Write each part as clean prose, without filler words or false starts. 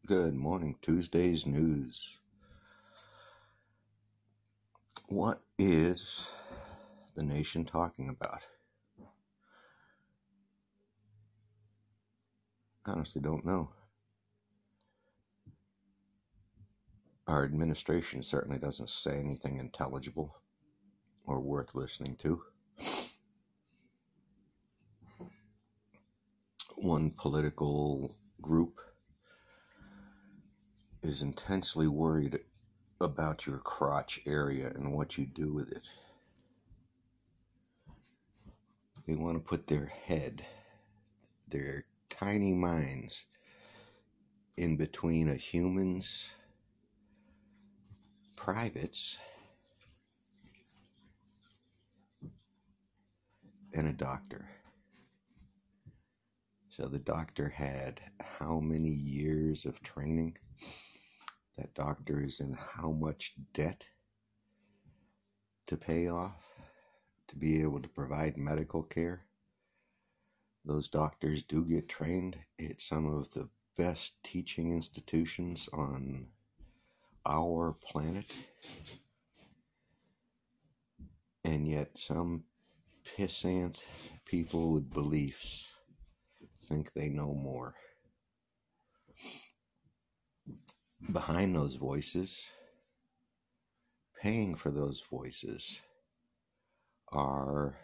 Good morning, Tuesday's news. What is the nation talking about? I honestly don't know. Our administration certainly doesn't say anything intelligible or worth listening to. One political group is intensely worried about your crotch area and what you do with it. They want to put their head, their tiny minds, in between a human's privates and a doctor. So the doctor had how many years of training? That doctor is in how much debt to pay off to be able to provide medical care? Those doctors do get trained at some of the best teaching institutions on our planet. And yet some pissant people with beliefs think they know more. Behind those voices, paying for those voices, are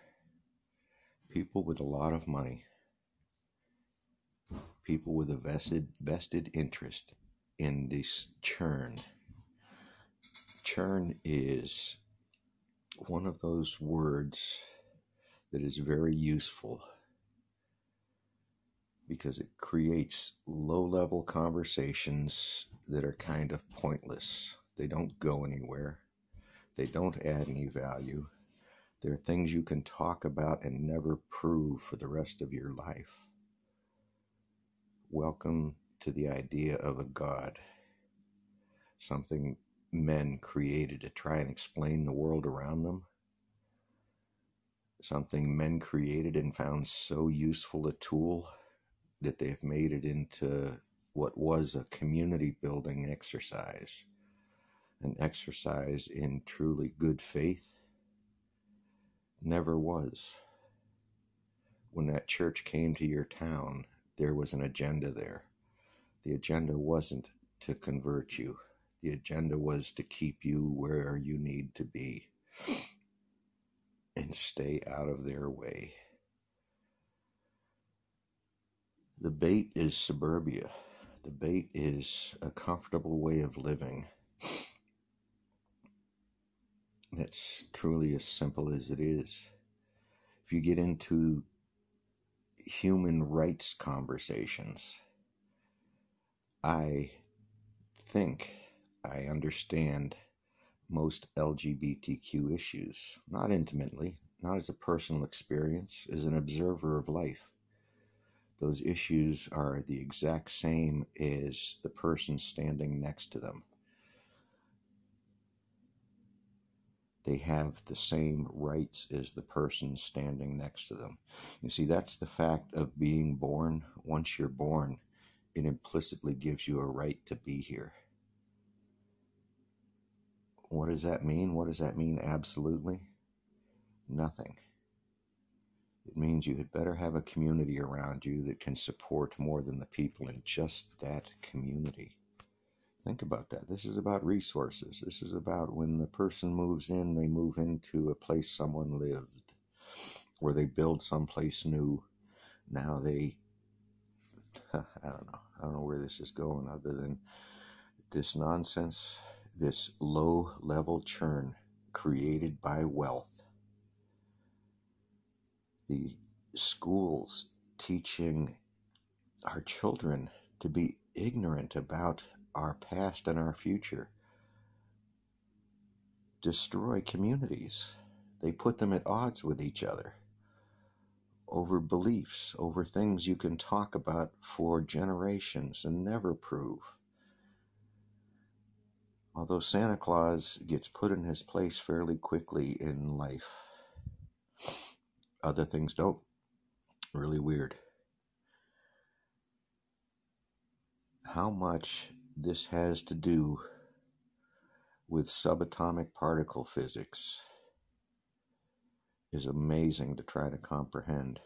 people with a lot of money, people with a vested interest in this churn. Churn is one of those words that is very useful because it creates low-level conversations that are kind of pointless. They don't go anywhere. They don't add any value. They're things you can talk about and never prove for the rest of your life. Welcome to the idea of a God, something men created to try and explain the world around them, something men created and found so useful a tool that they've made it into what was a community building exercise, an exercise in truly good faith. Never was. When that church came to your town, there was an agenda there. The agenda wasn't to convert you. The agenda was to keep you where you need to be and stay out of their way. The bait is suburbia. The bait is a comfortable way of living that's truly as simple as it is. If you get into human rights conversations, I think I understand most LGBTQ issues, not intimately, not as a personal experience, as an observer of life. Those issues are the exact same as the person standing next to them. They have the same rights as the person standing next to them. You see, that's the fact of being born. Once you're born, it implicitly gives you a right to be here. What does that mean? What does that mean absolutely? Nothing. It means you had better have a community around you that can support more than the people in just that community. Think about that. This is about resources. This is about when the person moves in, they move into a place someone lived, or they build someplace new. Now I don't know where this is going other than this nonsense, this low-level churn created by wealth. The schools teaching our children to be ignorant about our past and our future destroy communities. They put them at odds with each other over beliefs, over things you can talk about for generations and never prove. Although Santa Claus gets put in his place fairly quickly in life, other things don't. Really weird. How much this has to do with subatomic particle physics is amazing to try to comprehend.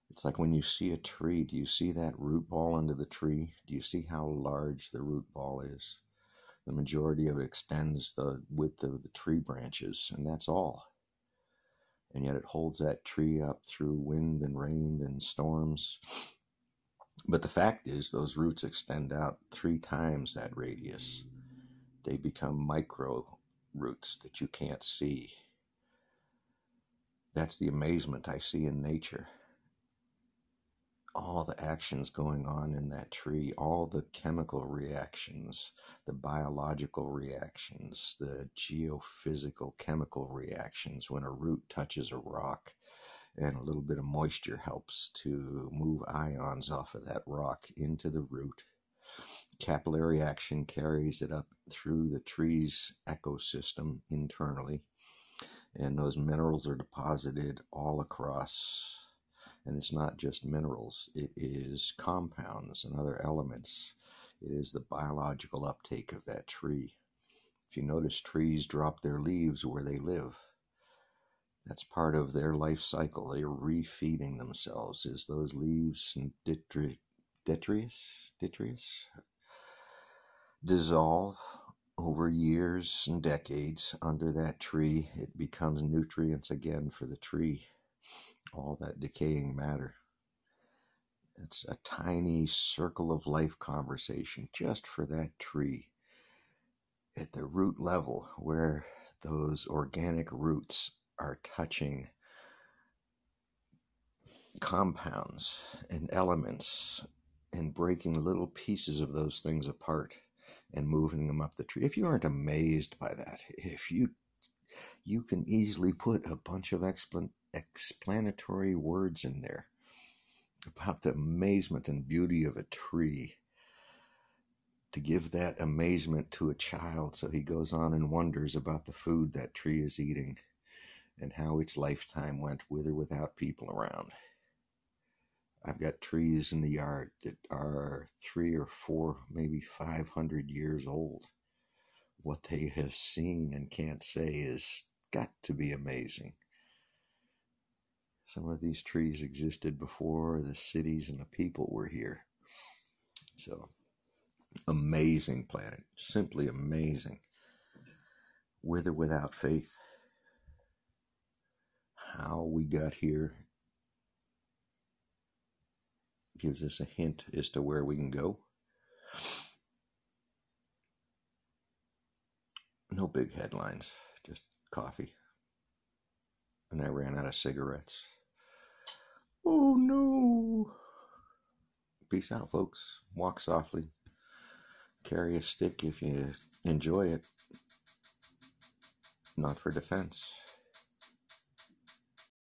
It's like when you see a tree, do you see that root ball under the tree? Do you see how large the root ball is? The majority of it extends the width of the tree branches, and that's all. And yet it holds that tree up through wind and rain and storms. But the fact is, those roots extend out 3 times that radius. They become micro roots that you can't see. That's the amazement I see in nature. All the actions going on in that tree, all the chemical reactions, the biological reactions, the geophysical chemical reactions when a root touches a rock and a little bit of moisture helps to move ions off of that rock into the root. Capillary action carries it up through the tree's ecosystem internally, and those minerals are deposited all across. And it's not just minerals, it is compounds and other elements. It is the biological uptake of that tree. If you notice, trees drop their leaves where they live. That's part of their life cycle. They're refeeding themselves as those leaves and detritus dissolve over years and decades under that tree. It becomes nutrients again for the tree. All that decaying matter. It's a tiny circle of life conversation just for that tree at the root level, where those organic roots are touching compounds and elements and breaking little pieces of those things apart and moving them up the tree. If you aren't amazed by that, if you can easily put a bunch of explanatory words in there about the amazement and beauty of a tree, to give that amazement to a child so he goes on and wonders about the food that tree is eating and how its lifetime went with or without people around. I've got trees in the yard that are 3 or 4, maybe 500 years old. What they have seen and can't say is got to be amazing. Some of these trees existed before the cities and the people were here. So, amazing planet, simply amazing. With or without faith. How we got here gives us a hint as to where we can go. No big headlines, just coffee. And I ran out of cigarettes. Oh no! Peace out, folks. Walk softly. Carry a stick if you enjoy it. Not for defense.